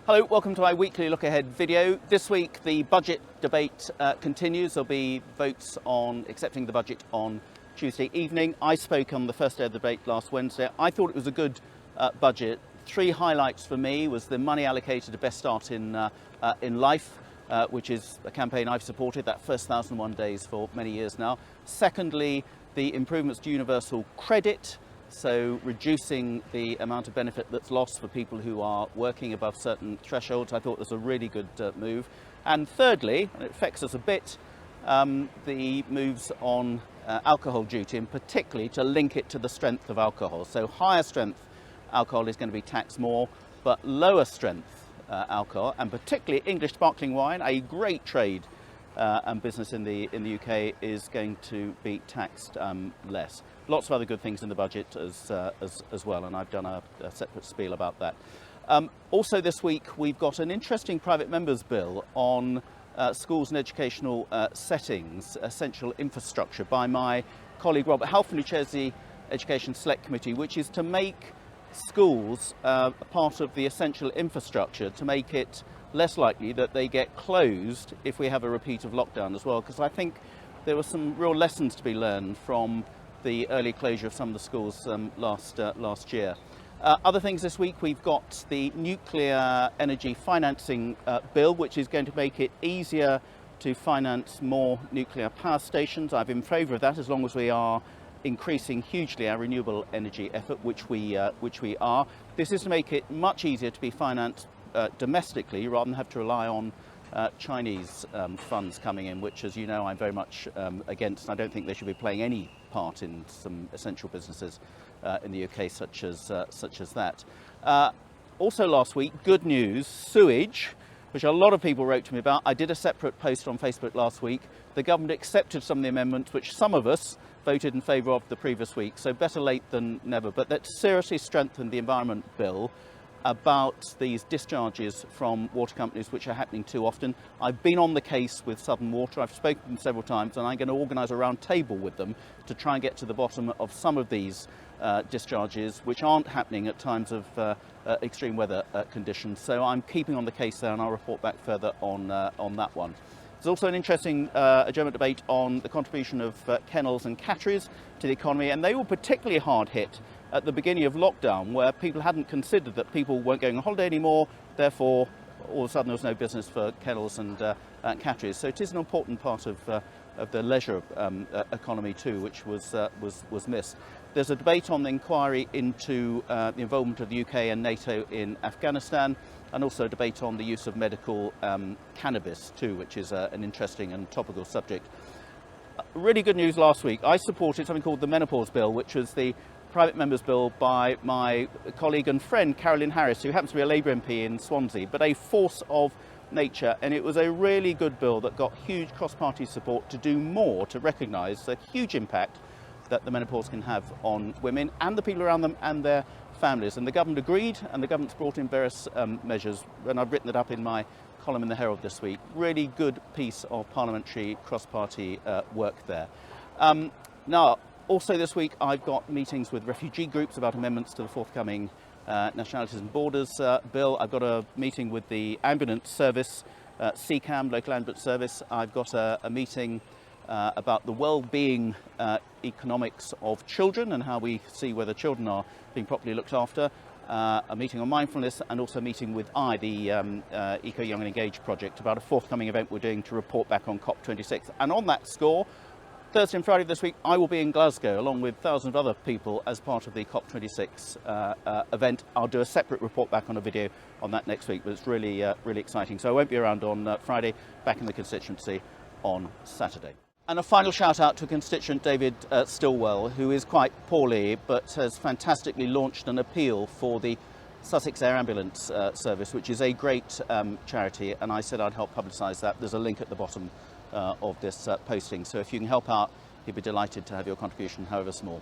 Hello, welcome to my weekly look ahead video. This week the budget debate continues. There'll be votes on accepting the budget on Tuesday evening. I spoke on the first day of the debate last Wednesday. I thought it was a good budget. Three highlights for me was the money allocated to Best Start in Life, which is a campaign I've supported, that first 1,001 days for many years now. Secondly, the improvements to universal credit, so reducing the amount of benefit that's lost for people who are working above certain thresholds. I thought was a really good move. And thirdly, and it affects us a bit, the moves on alcohol duty, and particularly to link it to the strength of alcohol. So higher strength alcohol is going to be taxed more, but lower strength alcohol, and particularly English sparkling wine, a great trade and business in the UK, is going to be taxed less. Lots of other good things in the budget as well, and I've done a separate spiel about that. Also this week we've got an interesting private members bill on schools and educational settings, essential infrastructure, by my colleague Robert Halfon, who chairs the Education Select Committee, which is to make schools part of the essential infrastructure, to make it less likely that they get closed if we have a repeat of lockdown as well, because I think there were some real lessons to be learned from the early closure of some of the schools last year. Other things this week, we've got the nuclear energy financing bill, which is going to make it easier to finance more nuclear power stations. I'm in favour of that, as long as we are increasing hugely our renewable energy effort, which we are. This is to make it much easier to be financed domestically, rather than have to rely on Chinese funds coming in, which, as you know, I'm very much against. And I don't think they should be playing any part in some essential businesses in the UK, such as that. Also last week, good news, sewage, which a lot of people wrote to me about. I did a separate post on Facebook last week. The government accepted some of the amendments which some of us voted in favour of the previous week, so better late than never. But that seriously strengthened the Environment Bill about these discharges from water companies, which are happening too often. I've been on the case with Southern Water. I've spoken to them several times, and I'm going to organise a round table with them to try and get to the bottom of some of these discharges, which aren't happening at times of extreme weather conditions. So I'm keeping on the case there, and I'll report back further on that one. There's also an interesting German debate on the contribution of kennels and catteries to the economy, and they were particularly hard hit at the beginning of lockdown, where people hadn't considered that people weren't going on holiday anymore, therefore all of a sudden there was no business for kennels and catteries. So it is an important part of the leisure economy too, which was missed. There's a debate on the inquiry into the involvement of the UK and NATO in Afghanistan, and also a debate on the use of medical cannabis too, which is an interesting and topical subject. Really good news last week. I supported something called the Menopause Bill, which was the private members bill by my colleague and friend Carolyn Harris, who happens to be a Labour MP in Swansea, but a force of nature. And it was a really good bill that got huge cross-party support to do more to recognise the huge impact that the menopause can have on women and the people around them and their families. And the government agreed, and the government's brought in various measures, and I've written it up in my column in the Herald this week. Really good piece of parliamentary cross-party work there. Now, also this week I've got meetings with refugee groups about amendments to the forthcoming Nationalities and Borders Bill. I've got a meeting with the ambulance service, CCAM, local ambulance service. I've got a meeting about the well-being economics of children and how we see whether children are being properly looked after. A meeting on mindfulness, and also a meeting with the Eco Young and Engaged project about a forthcoming event we're doing to report back on COP26. And on that score, Thursday and Friday this week, I will be in Glasgow along with thousands of other people as part of the COP26 event. I'll do a separate report back on a video on that next week, but it's really exciting. So I won't be around on Friday, back in the constituency on Saturday. And a final shout out to constituent David Stillwell, who is quite poorly but has fantastically launched an appeal for the Sussex Air Ambulance Service, which is a great charity, and I said I'd help publicise that. There's a link at the bottom of this posting, so if you can help out, he'd be delighted to have your contribution, however small.